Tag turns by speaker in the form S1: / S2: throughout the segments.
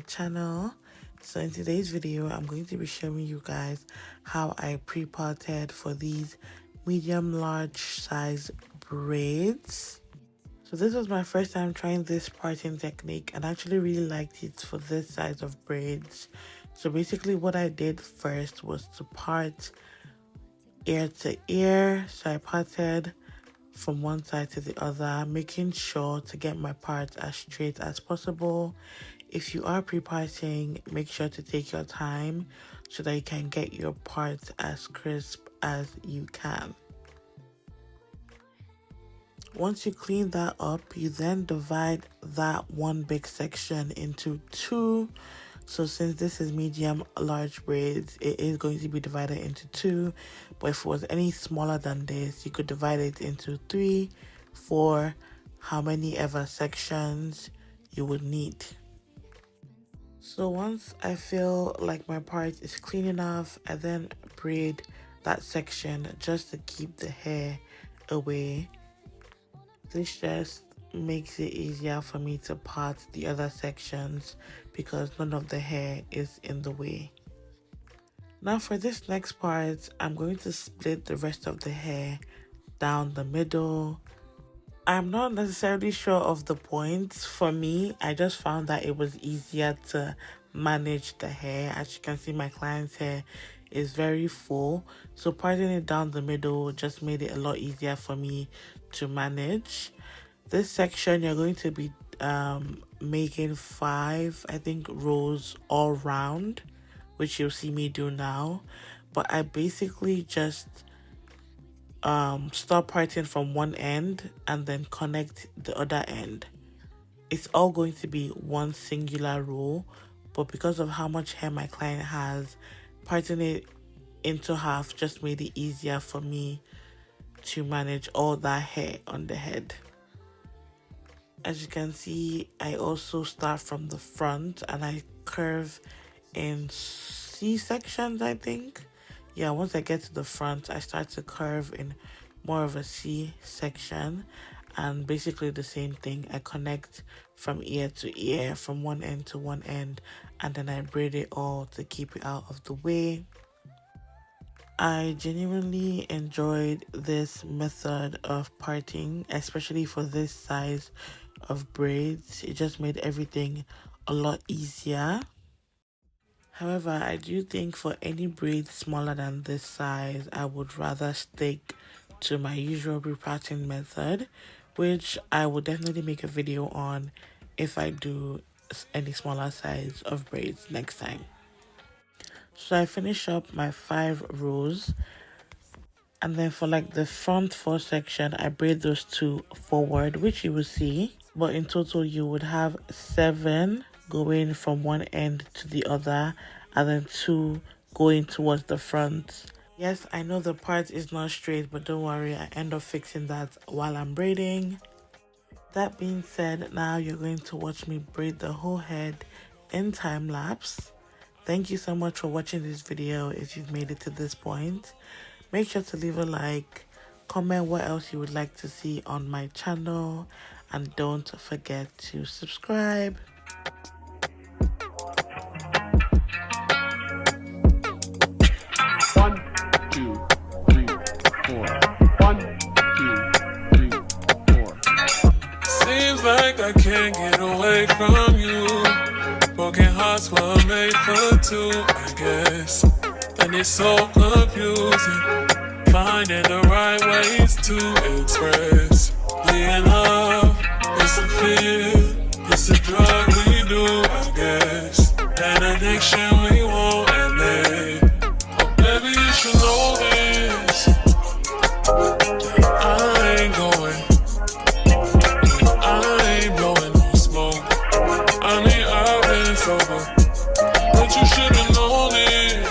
S1: channel. So in today's video I'm going to be showing you guys how I pre-parted for these medium large size braids. So this was my first time trying this parting technique and I actually really liked it for this size of braids. So basically what I did first was to part ear to ear. So I parted from one side to the other, making sure to get my parts as straight as possible. If you are pre-parting, make sure to take your time so that you can get your parts as crisp as you can. Once you clean that up, you then divide that one big section into two. So since this is medium large braids, it is going to be divided into two, but if it was any smaller than this, you could divide it into 3, 4, how many ever sections you would need. So once I feel like my part is clean enough, I then braid that section just to keep the hair away. This just makes it easier for me to part the other sections because none of the hair is in the way. Now for this next part, I'm going to split the rest of the hair down the middle. I'm not necessarily sure of the points. For me, I just found that it was easier to manage the hair. As you can see, my client's hair is very full, so parting it down the middle just made it a lot easier for me to manage. This section you're going to be making 5, I think, rows all round, which you'll see me do now. But I basically just stop parting from one end and then connect the other end. It's all going to be one singular row, but because of how much hair my client has, parting it into half just made it easier for me to manage all that hair on the head. As you can see, I also start from the front and I curve in C sections, I think. Yeah, once I get to the front, I start to curve in more of a C section, and basically the same thing. I connect from ear to ear, from one end to one end, and then I braid it all to keep it out of the way. I genuinely enjoyed this method of parting, especially for this size of braids. It just made everything a lot easier. However, I do think for any braids smaller than this size, I would rather stick to my usual pre-parting method, which I will definitely make a video on if I do any smaller size of braids next time. So I finish up my 5 rows, and then for like the front 4 section, I braid those 2 forward, which you will see. But in total, you would have 7 going from one end to the other, and then 2 going towards the front. Yes, I know the part is not straight, but don't worry, I end up fixing that while I'm braiding. That being said, now you're going to watch me braid the whole head in time lapse. Thank you so much for watching this video. If you've made it to this point, make sure to leave a like, comment what else you would like to see on my channel, and don't forget to subscribe.
S2: Seems like I can't get away from you. Broken hearts were made for two, I guess. And it's so confusing, finding the right ways to express. Being love, it's a fear, it's a drug we do, I guess. An addiction we won't admit. Oh, baby, you should know this. I ain't going. I ain't blowing no smoke. I mean, I've been sober, but you should've known it.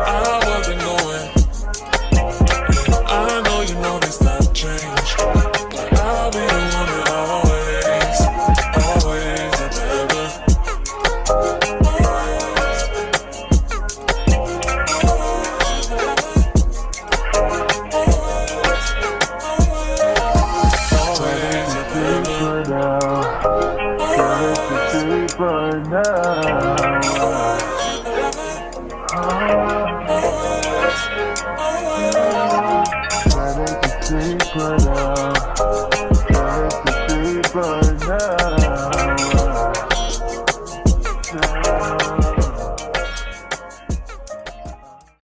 S2: I wasn't going. I know you noticed I've changed, but I'll be the one that always, always, and ever. down.